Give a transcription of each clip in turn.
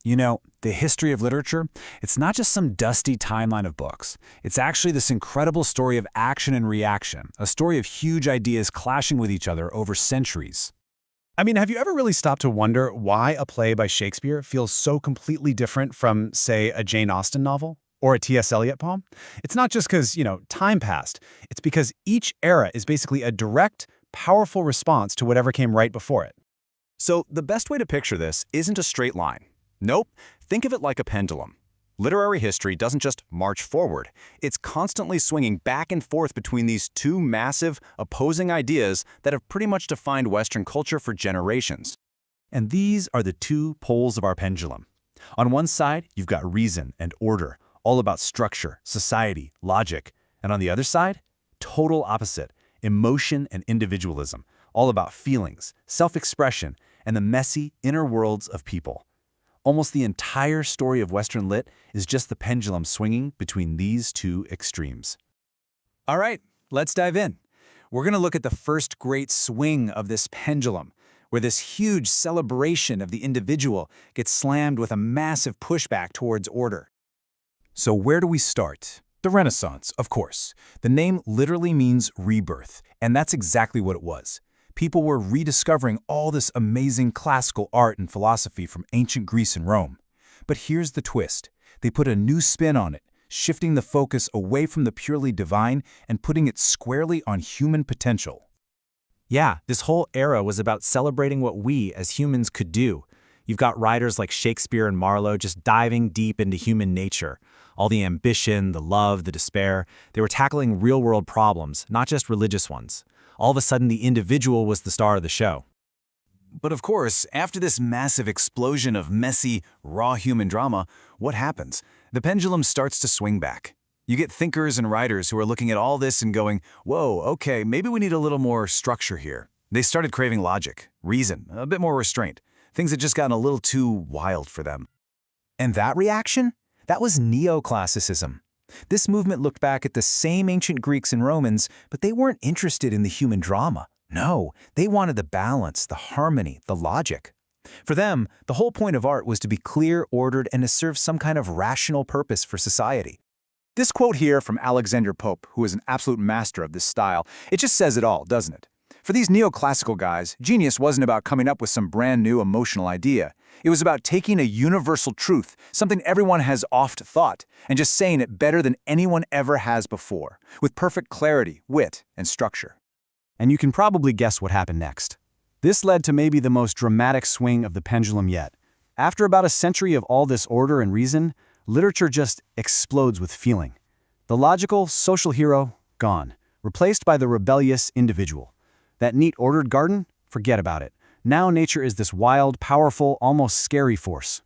You know, the history of literature, it's not just some dusty timeline of books. It's actually this incredible story of action and reaction, a story of huge ideas clashing with each other over centuries. I mean, have you ever really stopped to wonder why a play by Shakespeare feels so completely different from, say, a Jane Austen novel or a T.S. Eliot poem? It's not just because, time passed. It's because each era is basically a direct, powerful response to whatever came right before it. So the best way to picture this isn't a straight line. Nope, think of it like a pendulum. Literary history doesn't just march forward. It's constantly swinging back and forth between these two massive, opposing ideas that have pretty much defined Western culture for generations. And these are the two poles of our pendulum. On one side, you've got reason and order, all about structure, society, logic. And on the other side, total opposite, emotion and individualism, all about feelings, self-expression, and the messy inner worlds of people. Almost the entire story of Western lit is just the pendulum swinging between these two extremes. All right, let's dive in. We're going to look at the first great swing of this pendulum, where this huge celebration of the individual gets slammed with a massive pushback towards order. So where do we start? The Renaissance, of course. The name literally means rebirth, and that's exactly what it was. People were rediscovering all this amazing classical art and philosophy from ancient Greece and Rome. But here's the twist. They put a new spin on it, shifting the focus away from the purely divine and putting it squarely on human potential. Yeah, this whole era was about celebrating what we as humans could do. You've got writers like Shakespeare and Marlowe just diving deep into human nature. All the ambition, the love, the despair. They were tackling real-world problems, not just religious ones. All of a sudden, the individual was the star of the show. But of course, after this massive explosion of messy, raw human drama, what happens? The pendulum starts to swing back. You get thinkers and writers who are looking at all this and going, whoa, okay, maybe we need a little more structure here. They started craving logic, reason, a bit more restraint. Things had just gotten a little too wild for them. And that reaction? That was neoclassicism. This movement looked back at the same ancient Greeks and Romans, but they weren't interested in the human drama. No, they wanted the balance, the harmony, the logic. For them, the whole point of art was to be clear, ordered, and to serve some kind of rational purpose for society. This quote here from Alexander Pope, who is an absolute master of this style, it just says it all, doesn't it? For these neoclassical guys, genius wasn't about coming up with some brand new emotional idea. It was about taking a universal truth, something everyone has oft thought, and just saying it better than anyone ever has before, with perfect clarity, wit, and structure. And you can probably guess what happened next. This led to maybe the most dramatic swing of the pendulum yet. After about a century of all this order and reason, literature just explodes with feeling. The logical, social hero, gone, replaced by the rebellious individual. That neat, ordered garden? Forget about it. Now nature is this wild, powerful, almost scary force.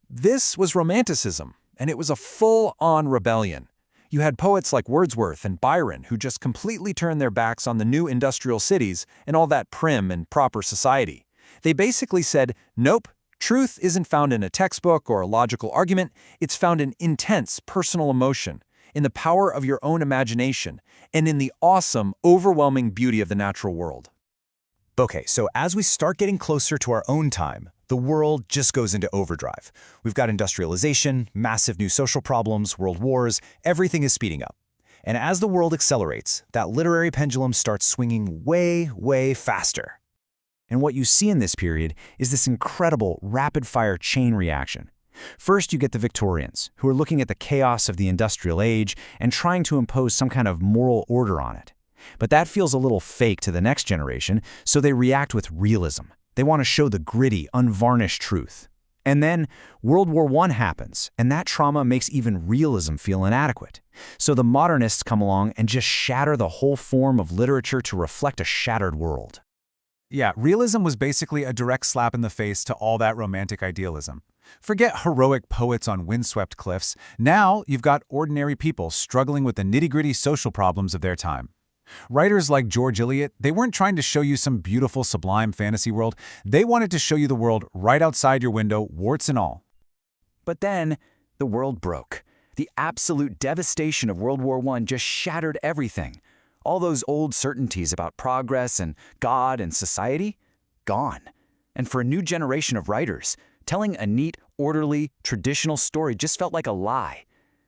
This was Romanticism, and it was a full-on rebellion. You had poets like Wordsworth and Byron who just completely turned their backs on the new industrial cities and all that prim and proper society. They basically said, nope, truth isn't found in a textbook or a logical argument, it's found in intense personal emotion, in the power of your own imagination, and in the awesome, overwhelming beauty of the natural world. Okay, so as we start getting closer to our own time, the world just goes into overdrive. We've got industrialization, massive new social problems, world wars, everything is speeding up. And as the world accelerates, that literary pendulum starts swinging way, way faster. And what you see in this period is this incredible rapid-fire chain reaction. First, you get the Victorians, who are looking at the chaos of the industrial age and trying to impose some kind of moral order on it. But that feels a little fake to the next generation, so they react with realism. They want to show the gritty, unvarnished truth. And then World War I happens, and that trauma makes even realism feel inadequate. So the modernists come along and just shatter the whole form of literature to reflect a shattered world. Yeah, realism was basically a direct slap in the face to all that romantic idealism. Forget heroic poets on windswept cliffs. Now you've got ordinary people struggling with the nitty-gritty social problems of their time. Writers like George Eliot, they weren't trying to show you some beautiful, sublime fantasy world. They wanted to show you the world right outside your window, warts and all. But then, the world broke. The absolute devastation of World War I just shattered everything. All those old certainties about progress and God and society, gone. And for a new generation of writers, telling a neat, orderly, traditional story just felt like a lie.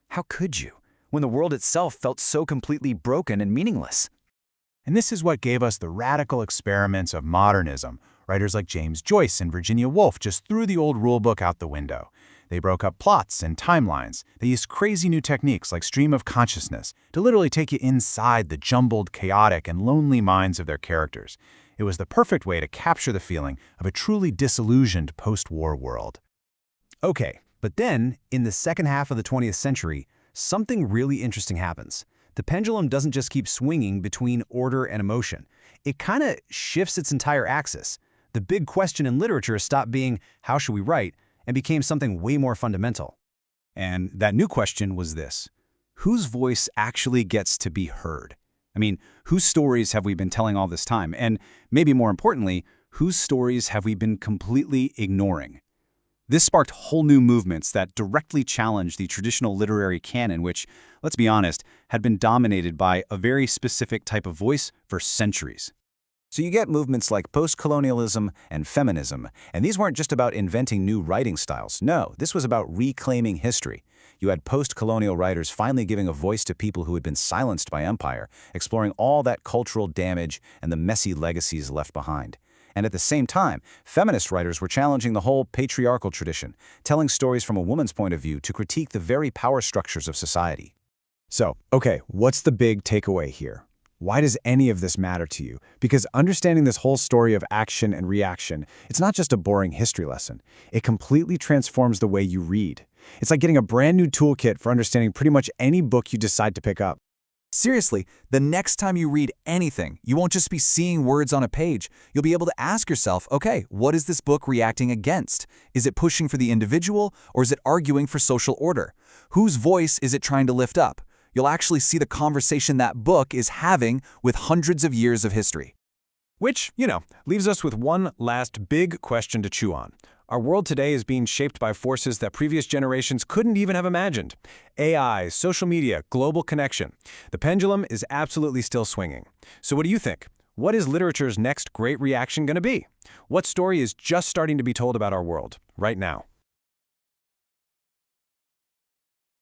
How could you, when the world itself felt so completely broken and meaningless? And this is what gave us the radical experiments of modernism. Writers like James Joyce and Virginia Woolf just threw the old rulebook out the window. They broke up plots and timelines. They used crazy new techniques like stream of consciousness to literally take you inside the jumbled, chaotic, and lonely minds of their characters. It was the perfect way to capture the feeling of a truly disillusioned post-war world. Okay, but then, in the second half of the 20th century, something really interesting happens. The pendulum doesn't just keep swinging between order and emotion. It kind of shifts its entire axis. The big question in literature stopped being, how should we write, and became something way more fundamental. And that new question was this: whose voice actually gets to be heard? I mean, whose stories have we been telling all this time? And maybe more importantly, whose stories have we been completely ignoring? This sparked whole new movements that directly challenged the traditional literary canon, which, let's be honest, had been dominated by a very specific type of voice for centuries. So you get movements like post-colonialism and feminism, and these weren't just about inventing new writing styles. No, this was about reclaiming history. You had post-colonial writers finally giving a voice to people who had been silenced by empire, exploring all that cultural damage and the messy legacies left behind. And at the same time, feminist writers were challenging the whole patriarchal tradition, telling stories from a woman's point of view to critique the very power structures of society. So, okay, what's the big takeaway here? Why does any of this matter to you? Because understanding this whole story of action and reaction, it's not just a boring history lesson. It completely transforms the way you read. It's like getting a brand new toolkit for understanding pretty much any book you decide to pick up. Seriously, the next time you read anything, you won't just be seeing words on a page. You'll be able to ask yourself, okay, what is this book reacting against? Is it pushing for the individual, or is it arguing for social order? Whose voice is it trying to lift up? You'll actually see the conversation that book is having with hundreds of years of history. Which, leaves us with one last big question to chew on. Our world today is being shaped by forces that previous generations couldn't even have imagined. AI, social media, global connection. The pendulum is absolutely still swinging. So what do you think? What is literature's next great reaction going to be? What story is just starting to be told about our world right now?